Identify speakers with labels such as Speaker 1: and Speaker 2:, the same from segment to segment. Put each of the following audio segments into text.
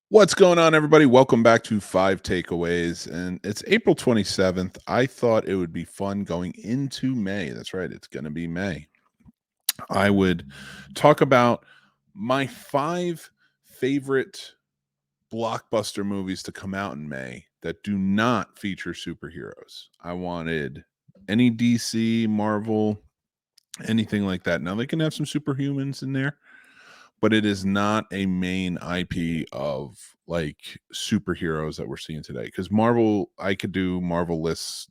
Speaker 1: What's going on, everybody? Welcome back to Five Takeaways. And it's April 27th. I thought it would be fun going into May. That's right, it's going to be May. I would talk about my five favorite blockbuster movies to come out in May that do not feature superheroes. I wanted any DC, Marvel, anything like that. Now, they can have some superhumans in there, but it is not a main IP of like superheroes that we're seeing today. Because Marvel, I could do Marvel lists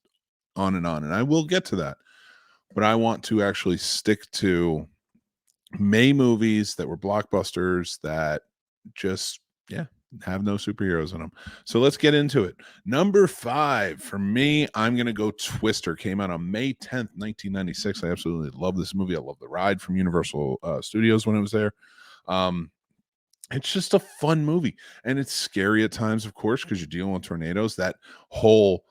Speaker 1: on, and I will get to that. But I want to actually stick to May movies that were blockbusters that just, yeah, have no superheroes in them. So let's get into it. Number 5 for me, I'm going to go Twister. Came out on May 10th, 1996. I absolutely love this movie. I love the ride from Universal Studios when it was there. Um, it's just a fun movie, and it's scary at times, of course, because you're dealing with tornadoes. That whole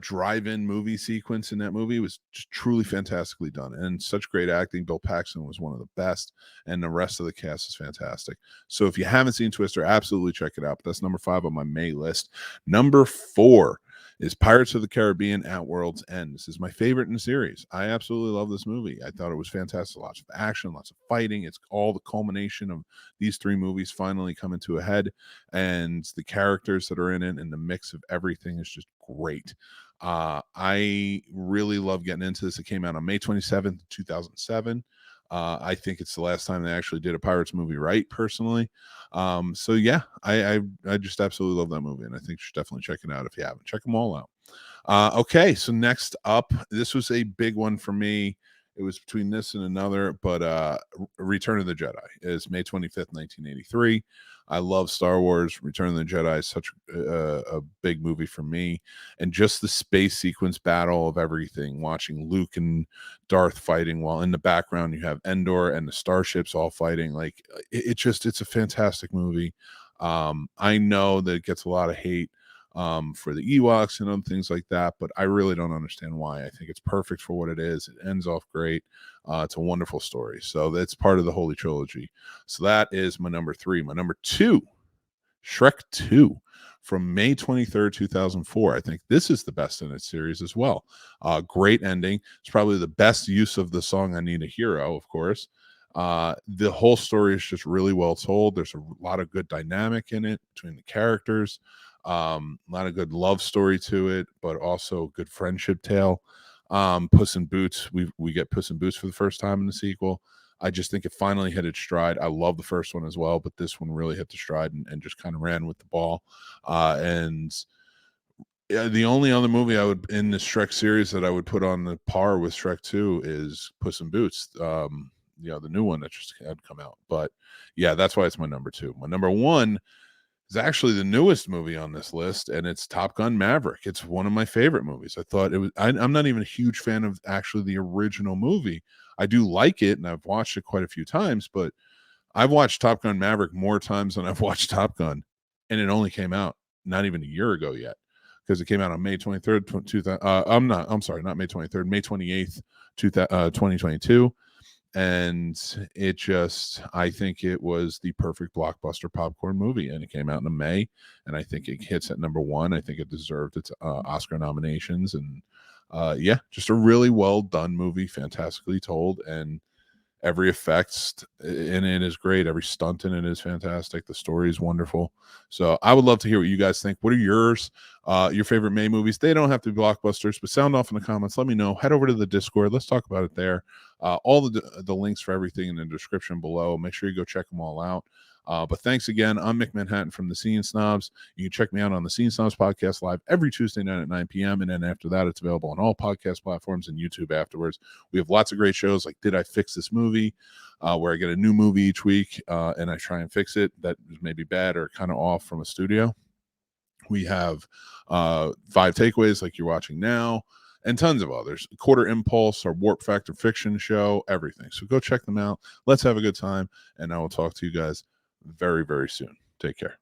Speaker 1: drive-in movie sequence in that movie was just truly fantastically done, and such great acting. Bill Paxton was one of the best, and the rest of the cast is fantastic. So if you haven't seen Twister, absolutely check it out. But that's number 5 on my May list. Number 4 is Pirates of the Caribbean at World's End. This is my favorite in the series. I absolutely love this movie. I thought it was fantastic. Lots of action, lots of fighting. It's all the culmination of these 3 movies finally coming to a head, and the characters that are in it and the mix of everything is just great. I really love getting into this. It came out on May 27th, 2007. I think it's the last time they actually did a Pirates movie right, personally. So yeah, I just absolutely love that movie, and I think you should definitely check it out if you haven't. Check them all out. Okay, so next up, this was a big one for me. It was between this and another, but Return of the Jedi is May 25th, 1983. I love Star Wars. Return of the Jedi is such a big movie for me. And just the space sequence battle of everything, watching Luke and Darth fighting while in the background you have Endor and the starships all fighting. Like it's a fantastic movie. I know that it gets a lot of hate for the Ewoks and other things like that, but I really don't understand why. I think it's perfect for what it is. It ends off great. It's a wonderful story. So that's part of the Holy Trilogy. So that is my number 3. My number 2, Shrek 2 from May 23rd, 2004. I think this is the best in its series as well. Great ending. It's probably the best use of the song I Need a Hero, of course. The whole story is just really well told. There's a lot of good dynamic in it between the characters. A lot of good love story to it, but also good friendship tale. Puss in Boots, we get Puss in Boots for the first time in the sequel. I just think it finally hit its stride. I love the first one as well, but this one really hit the stride and just kind of ran with the ball. And yeah, the only other movie I would in the Shrek series that I would put on the par with Shrek 2 is Puss in Boots. The new one that just had come out. But yeah, that's why it's my number 2. My number 1 is actually the newest movie on this list, and it's Top Gun Maverick. It's one of my favorite movies. I thought it was. I'm not even a huge fan of actually the original movie. I do like it, and I've watched it quite a few times. But I've watched Top Gun Maverick more times than I've watched Top Gun, and it only came out not even a year ago yet, because it came out on May 23rd, 2000. I'm sorry, not May 23rd, May 28th, 2022. And it just, I think it was the perfect blockbuster popcorn movie, and it came out in May, and I think it hits at number 1. I think it deserved its Oscar nominations, and yeah, just a really well done movie, fantastically told, and every effect in it is great. Every stunt in it is fantastic. The story is wonderful. So I would love to hear what you guys think. What are yours? Your favorite May movies? They don't have to be blockbusters, but sound off in the comments. Let me know. Head over to the Discord. Let's talk about it there. All the links for everything in the description below. Make sure you go check them all out. But thanks again. I'm Mick Manhattan from the Scene Snobs. You can check me out on the Scene Snobs podcast live every Tuesday night at 9 p.m. And then after that, it's available on all podcast platforms and YouTube afterwards. We have lots of great shows like Did I Fix This Movie? Where I get a new movie each week and I try and fix it that is maybe bad or kind of off from a studio. We have 5 takeaways like you're watching now, and tons of others. Quarter Impulse, our Warp Factor fiction show, everything. So go check them out. Let's have a good time, and I will talk to you guys very, very soon. Take care.